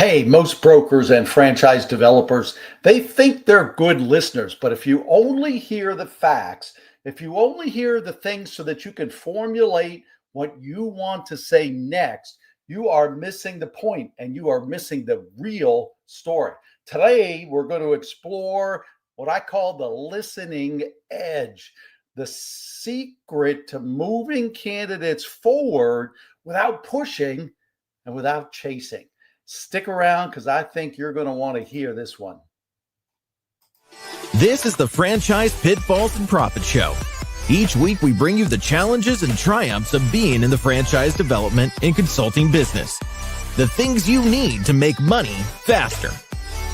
Hey, most brokers and franchise developers, they think they're good listeners, but if you only hear the facts, if you only hear the things so that you can formulate what you want to say next, you are missing the point and you are missing the real story. Today, we're going to explore what I call the listening edge, the secret to moving candidates forward without pushing and without chasing. Stick around because I think you're going to want to hear this one. This is the Franchise Pitfalls and Profit Show. Each week, we bring you the challenges and triumphs of being in the franchise development and consulting business. The things you need to make money faster.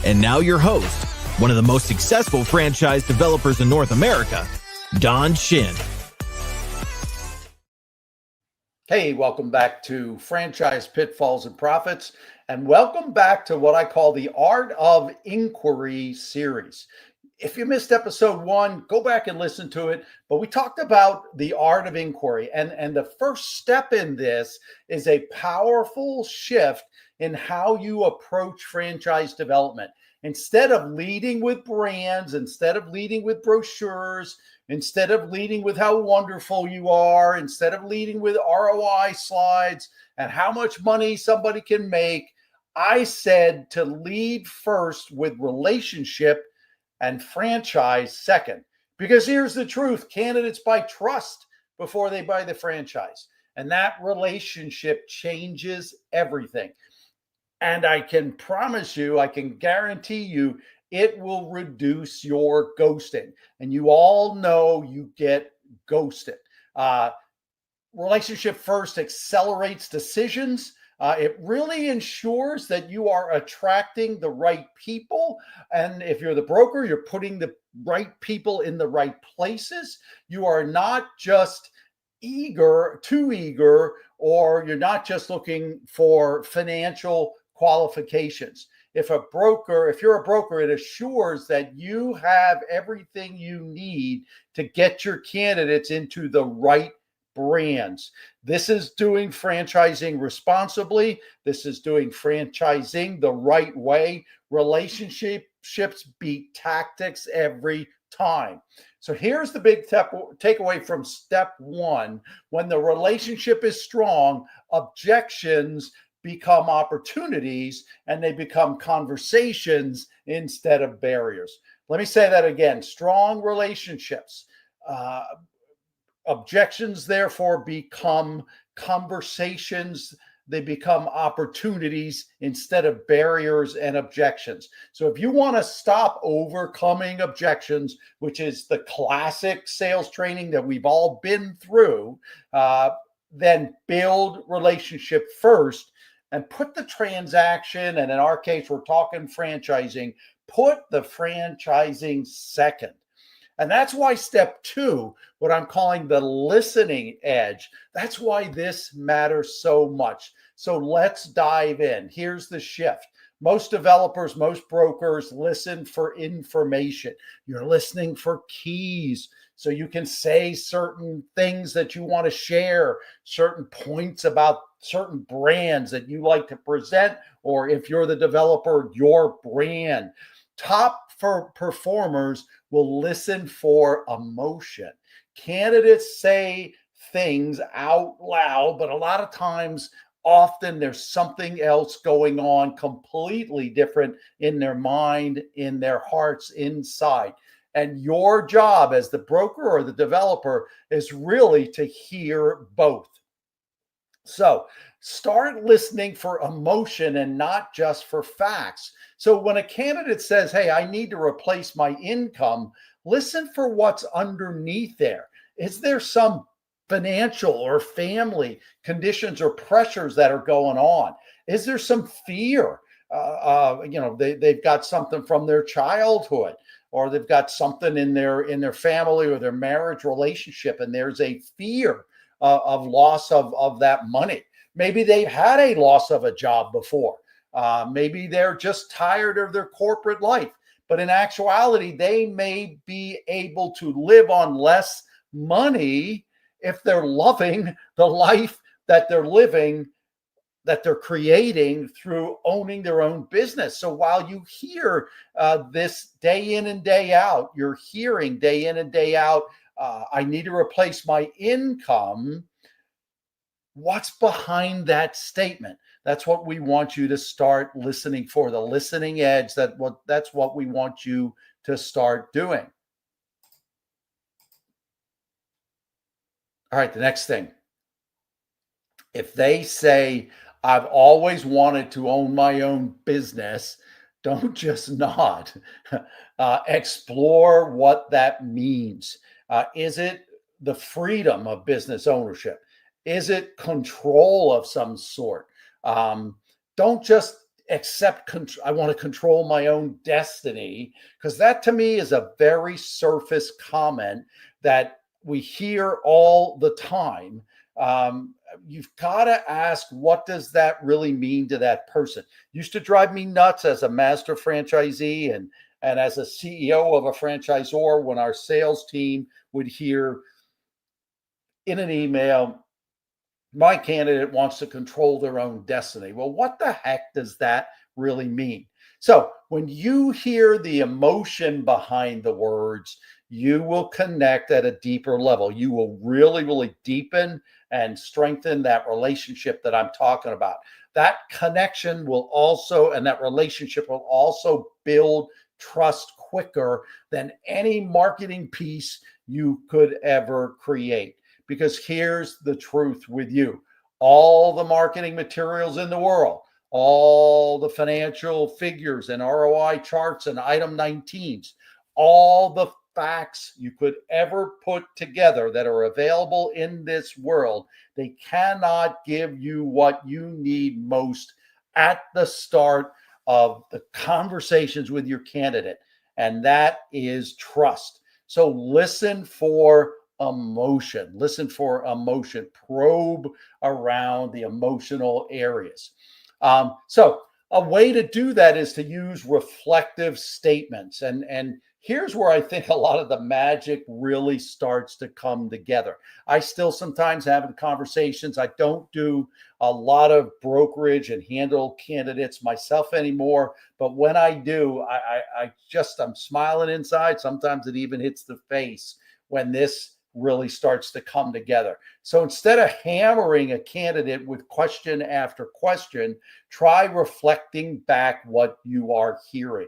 And now your host, one of the most successful franchise developers in North America, Don Shin. Hey, welcome back to Franchise Pitfalls and Profits, and welcome back to what I call the Art of Inquiry series. If you missed episode 1, go back and listen to it. But we talked about the art of inquiry, and the first step in this is a powerful shift in how you approach franchise development. Instead of leading with brands, instead of leading with brochures, instead of leading with how wonderful you are, instead of leading with ROI slides and how much money somebody can make, I said to lead first with relationship and franchise second. Because here's the truth, candidates buy trust before they buy the franchise. And that relationship changes everything. And I can promise you, I can guarantee you, it will reduce your ghosting. And you all know you get ghosted. Relationship first accelerates decisions. It really ensures that you are attracting the right people. And if you're the broker, you're putting the right people in the right places. You are not just too eager, or you're not just looking for financial qualifications. If you're a broker, it assures that you have everything you need to get your candidates into the right brands. This is doing franchising responsibly. This is doing franchising the right way. Relationships beat tactics every time. So here's the big takeaway from step 1. When the relationship is strong, objections become opportunities and they become conversations instead of barriers. Let me say that again. Strong relationships. Objections, therefore, become conversations. They become opportunities instead of barriers and objections. So if you want to stop overcoming objections, which is the classic sales training that we've all been through, then build relationship first and put the transaction, and in our case, we're talking franchising, put the franchising second. And that's why step 2, what I'm calling the listening edge, that's why this matters so much. So let's dive in. Here's the shift. Most developers, most brokers listen for information. You're listening for keys. So you can say certain things that you want to share, certain points about certain brands that you like to present, or if you're the developer, your brand. Top performers will listen for emotion. Candidates say things out loud, but a lot of times, often there's something else going on completely different in their mind, in their hearts, inside. And your job as the broker or the developer is really to hear both. So start listening for emotion and not just for facts. So when a candidate says, hey, I need to replace my income, listen for what's underneath there. Is there some financial or family conditions or pressures that are going on? Is there some fear? They've got something from their childhood, or they've got something in their family or their marriage relationship, and there's a fear of loss of that money. Maybe they've had a loss of a job before. Maybe they're just tired of their corporate life. But in actuality, they may be able to live on less money if they're loving the life that they're living that they're creating through owning their own business. So while you hear this day in and day out, you're hearing day in and day out, I need to replace my income. What's behind that statement? That's what we want you to start listening for, the listening edge. That's what we want you to start doing. All right, the next thing. If they say, I've always wanted to own my own business, don't just nod. Explore what that means. Is it the freedom of business ownership? Is it control of some sort? Don't just accept, I want to control my own destiny, because that to me is a very surface comment that we hear all the time. You've got to ask, what does that really mean to that person? Used to drive me nuts as a master franchisee and as a CEO of a franchisor when our sales team would hear in an email, my candidate wants to control their own destiny. Well, what the heck does that really mean? So when you hear the emotion behind the words, you will connect at a deeper level. You will really, really deepen and strengthen that relationship that I'm talking about. That connection will also, and that relationship will also build trust quicker than any marketing piece you could ever create. Because here's the truth with you. All the marketing materials in the world, all the financial figures and ROI charts and item 19s, all the facts you could ever put together that are available in this world, they cannot give you what you need most at the start of the conversations with your candidate. And that is trust. So listen for emotion. Listen for emotion. Probe around the emotional areas. So a way to do that is to use reflective statements. And here's where I think a lot of the magic really starts to come together. I still sometimes have conversations. I don't do a lot of brokerage and handle candidates myself anymore. But when I do, I'm smiling inside. Sometimes it even hits the face when this really starts to come together. So instead of hammering a candidate with question after question, try reflecting back what you are hearing.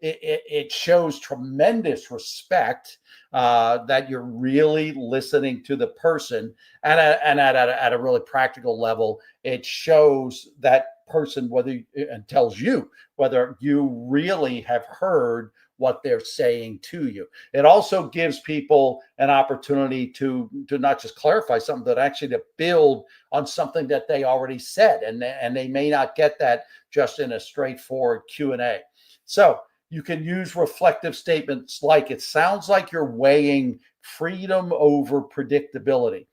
It shows tremendous respect that you're really listening to the person, and at a really practical level, it shows that person and tells you whether you really have heard what they're saying to you. It also gives people an opportunity to not just clarify something, but actually to build on something that they already said, and they may not get that just in a straightforward Q&A. So you can use reflective statements like, it sounds like you're weighing freedom over predictability.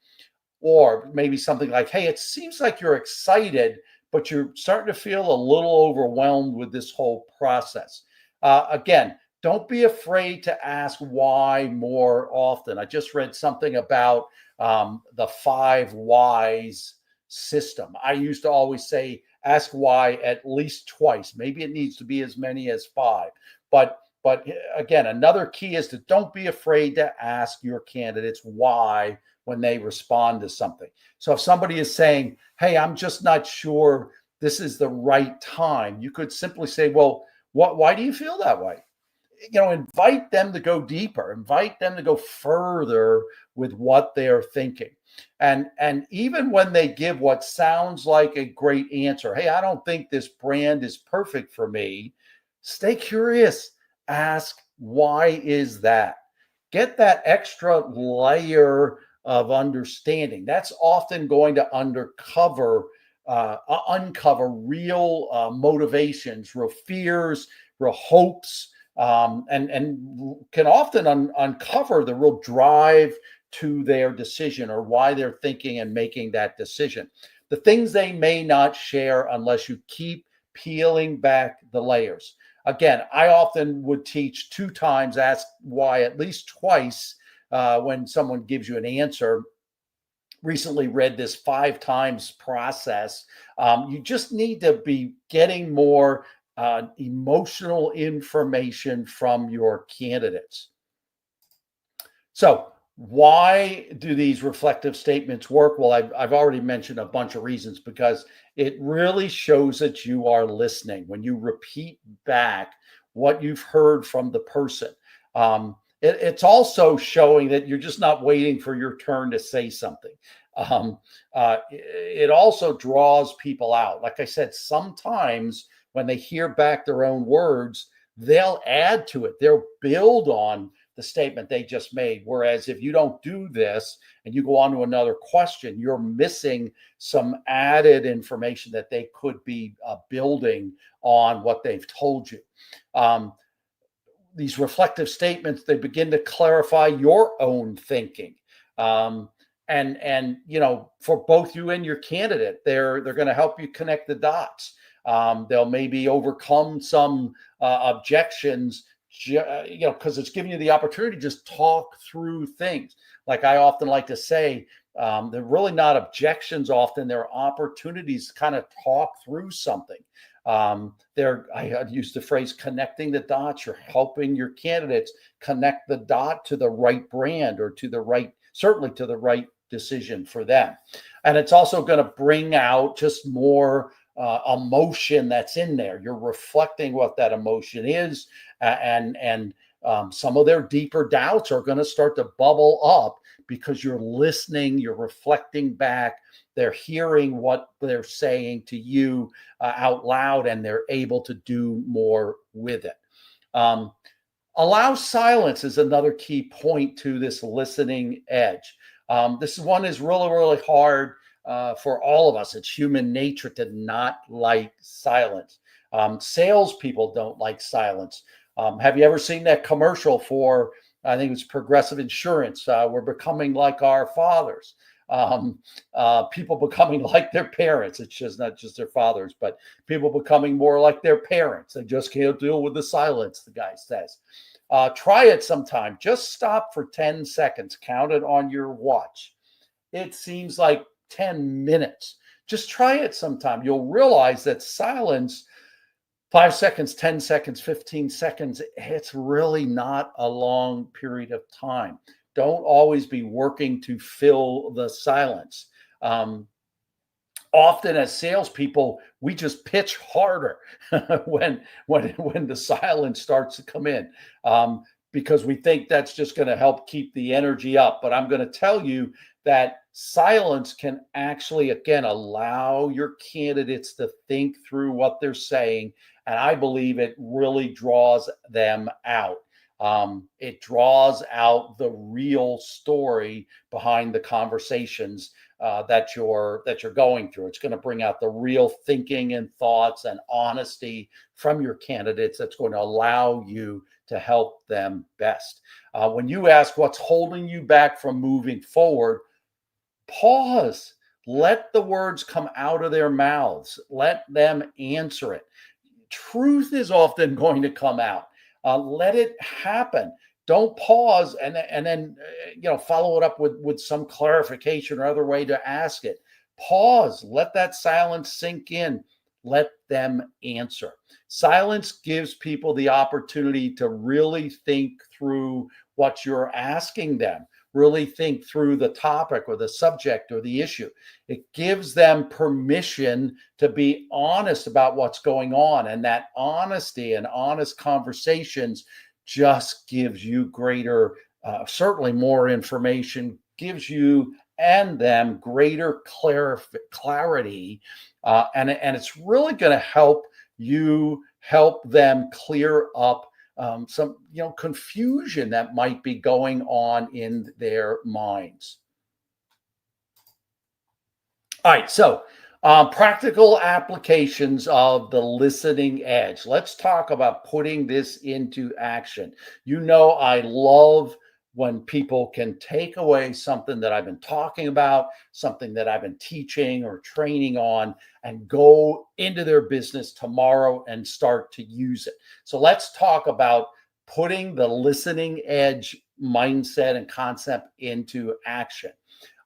Or maybe something like, hey, it seems like you're excited, but you're starting to feel a little overwhelmed with this whole process. Again, don't be afraid to ask why more often. I just read something about the 5 whys system. I used to always say, ask why at least twice. Maybe it needs to be as many as 5. But again, another key is to don't be afraid to ask your candidates why when they respond to something. So if somebody is saying, hey, I'm just not sure this is the right time, you could simply say, well, why do you feel that way? Invite them to go deeper, invite them to go further with what they're thinking. And even when they give what sounds like a great answer, hey, I don't think this brand is perfect for me, stay curious. Ask, why is that? Get that extra layer of understanding. That's often going to uncover real motivations, real fears, real hopes, and can often uncover the real drive to their decision or why they're thinking and making that decision. The things they may not share unless you keep peeling back the layers. Again, I often would teach 2 times, ask why at least twice when someone gives you an answer. recently read this 5 times process. You just need to be getting more emotional information from your candidates. So, why do these reflective statements work? Well, I've already mentioned a bunch of reasons, because it really shows that you are listening when you repeat back what you've heard from the person. It's also showing that you're just not waiting for your turn to say something. It also draws people out. Like I said, sometimes when they hear back their own words, they'll add to it, they'll build on the statement they just made. Whereas if you don't do this and you go on to another question, you're missing some added information that they could be building on what they've told you. These reflective statements, they begin to clarify your own thinking. And for both you and your candidate, they're going to help you connect the dots. They'll maybe overcome some objections, because it's giving you the opportunity to just talk through things. Like I often like to say, they're really not objections often, they're opportunities to kind of talk through something. I use the phrase connecting the dots. You're helping your candidates connect the dot to the right brand, or certainly to the right decision for them. And it's also going to bring out just more emotion that's in there. You're reflecting what that emotion is, and some of their deeper doubts are going to start to bubble up because you're listening, you're reflecting back, they're hearing what they're saying to you out loud, and they're able to do more with it. Allow silence is another key point to this listening edge. This one is really, really hard for all of us. It's human nature to not like silence. Salespeople don't like silence. Have you ever seen that commercial for, I think it's Progressive Insurance? We're becoming like our fathers. People becoming like their parents. It's just not just their fathers, but people becoming more like their parents. They just can't deal with the silence, the guy says. Try it sometime. Just stop for 10 seconds. Count it on your watch. It seems like 10 minutes. Just try it sometime. You'll realize that silence, 5 seconds, 10 seconds, 15 seconds, it's really not a long period of time. Don't always be working to fill the silence. Often as salespeople, we just pitch harder when the silence starts to come in, because we think that's just going to help keep the energy up. But I'm going to tell you that silence can actually, again, allow your candidates to think through what they're saying. And I believe it really draws them out. It draws out the real story behind the conversations that you're going through. It's going to bring out the real thinking and thoughts and honesty from your candidates. That's going to allow you to help them best. When you ask what's holding you back from moving forward, pause. Let the words come out of their mouths. Let them answer it. Truth is often going to come out. Let it happen. Don't pause and then follow it up with some clarification or other way to ask it. Pause. Let that silence sink in. Let them answer. Silence gives people the opportunity to really think through what you're asking them. Really think through the topic or the subject or the issue. It gives them permission to be honest about what's going on. And that honesty and honest conversations just gives you greater, certainly more information, gives you and them greater clarity. And it's really going to help them clear up some confusion that might be going on in their minds. All right, so practical applications of the listening edge. Let's talk about putting this into action. I love when people can take away something that I've been talking about, something that I've been teaching or training on, and go into their business tomorrow and start to use it. So let's talk about putting the listening edge mindset and concept into action.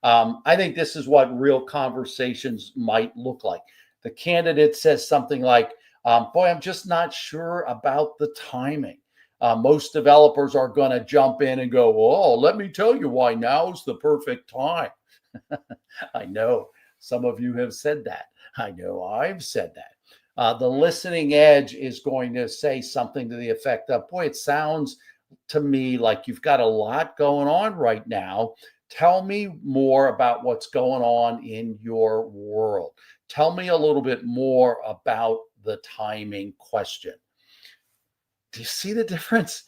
I think this is what real conversations might look like. The candidate says something like, boy, I'm just not sure about the timing. Most developers are going to jump in and go, oh, let me tell you why now's the perfect time. I know some of you have said that. I know I've said that. The listening edge is going to say something to the effect of, boy, it sounds to me like you've got a lot going on right now. Tell me more about what's going on in your world. Tell me a little bit more about the timing question. Do you see the difference?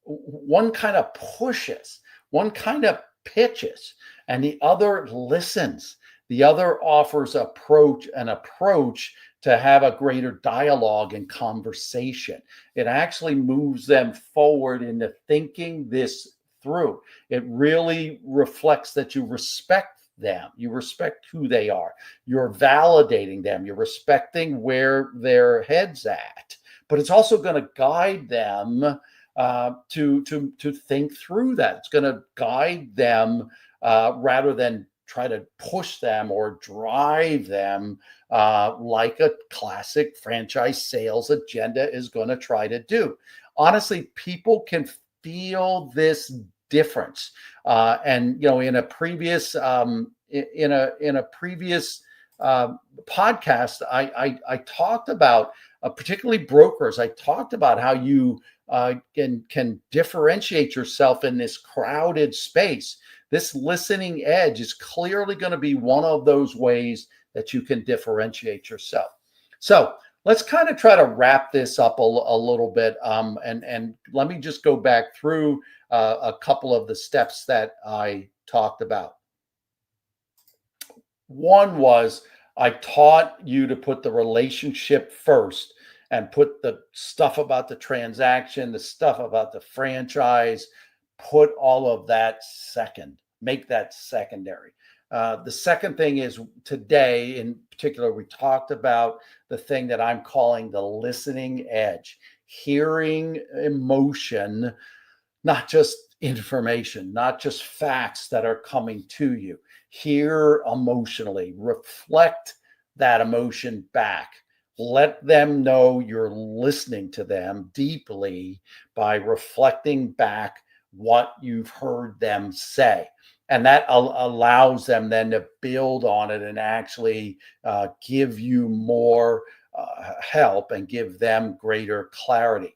One kind of pushes, one kind of pitches, and the other listens. The other offers an approach to have a greater dialogue and conversation. It actually moves them forward into thinking this through. It really reflects that you respect them. You respect who they are. You're validating them. You're respecting where their head's at. But it's also going to guide them to think through that. It's going to guide them rather than try to push them or drive them like a classic franchise sales agenda is going to try to do. Honestly, people can feel this difference. And in a previous podcast, I talked about particularly brokers. I talked about how you can differentiate yourself in this crowded space. This listening edge is clearly going to be one of those ways that you can differentiate yourself. So let's kind of try to wrap this up a little bit. And let me just go back through a couple of the steps that I talked about. One was I taught you to put the relationship first and put the stuff about the transaction, the stuff about the franchise, put all of that second, make that secondary. The second thing is today in particular, we talked about the thing that I'm calling the listening edge, hearing emotion, not just information, not just facts that are coming to you. Hear emotionally, reflect that emotion back. Let them know you're listening to them deeply by reflecting back what you've heard them say. And that allows them then to build on it and actually give you more help and give them greater clarity.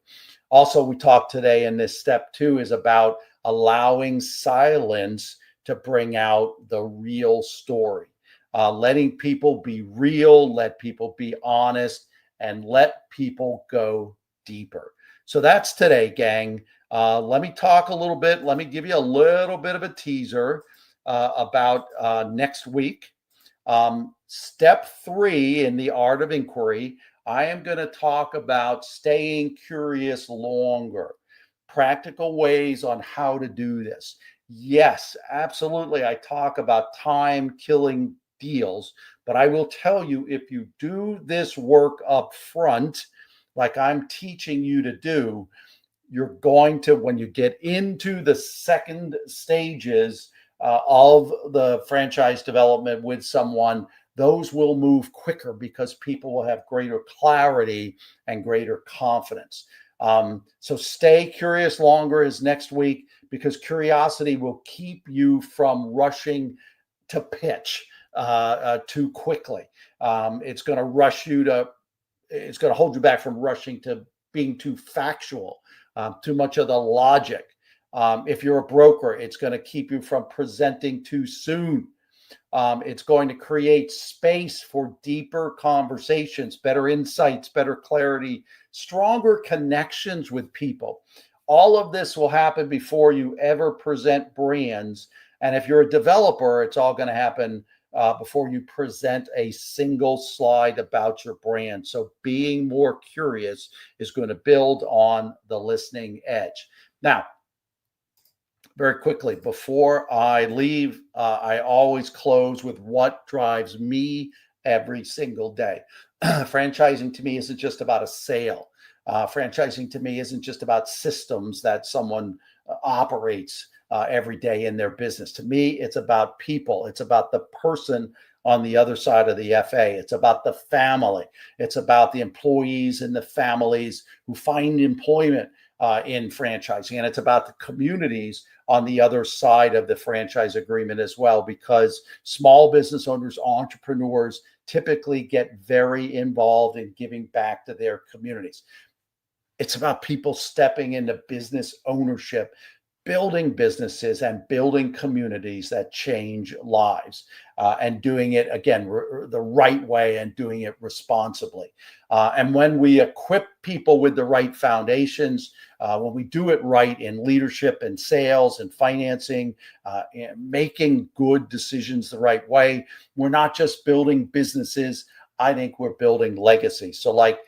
Also, we talked today in this step 2 is about allowing silence to bring out the real story. Letting people be real, let people be honest, and let people go deeper. So that's today, gang. Let me talk a little bit. Let me give you a little bit of a teaser about next week. Step 3 in the art of inquiry, I am going to talk about staying curious longer, practical ways on how to do this. Yes, absolutely. I talk about time killing deals, but I will tell you, if you do this work up front, like I'm teaching you to do, you're going to, when you get into the second stages of the franchise development with someone, those will move quicker because people will have greater clarity and greater confidence. So stay curious longer is next week, because curiosity will keep you from rushing to pitch too quickly. It's going to hold you back from rushing to being too factual, too much of the logic. If you're a broker, it's going to keep you from presenting too soon. It's going to create space for deeper conversations, better insights, better clarity, stronger connections with people. All of this will happen before you ever present brands. And if you're a developer, it's all going to happen before you present a single slide about your brand. So being more curious is going to build on the listening edge. Now, very quickly, before I leave, I always close with what drives me every single day. Franchising to me isn't just about a sale. Franchising to me isn't just about systems that someone operates. every day in their business. To me, it's about people. It's about the person on the other side of the FA. It's about the family. It's about the employees and the families who find employment in franchising. And it's about the communities on the other side of the franchise agreement as well, because small business owners, entrepreneurs typically get very involved in giving back to their communities. It's about people stepping into business ownership, building businesses and building communities that change lives, and doing it again the right way and doing it responsibly. And when we equip people with the right foundations, when we do it right in leadership and sales and financing, and making good decisions the right way, we're not just building businesses. I think we're building legacy. So like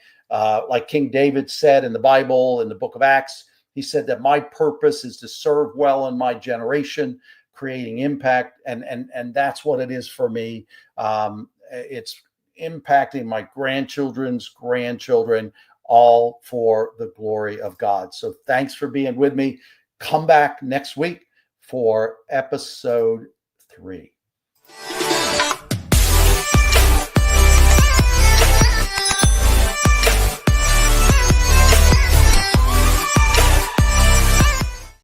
King David said in the Bible, in the book of Acts, he said that my purpose is to serve well in my generation, creating impact. And that's what it is for me. It's impacting my grandchildren's grandchildren, all for the glory of God. So thanks for being with me. Come back next week for episode 3.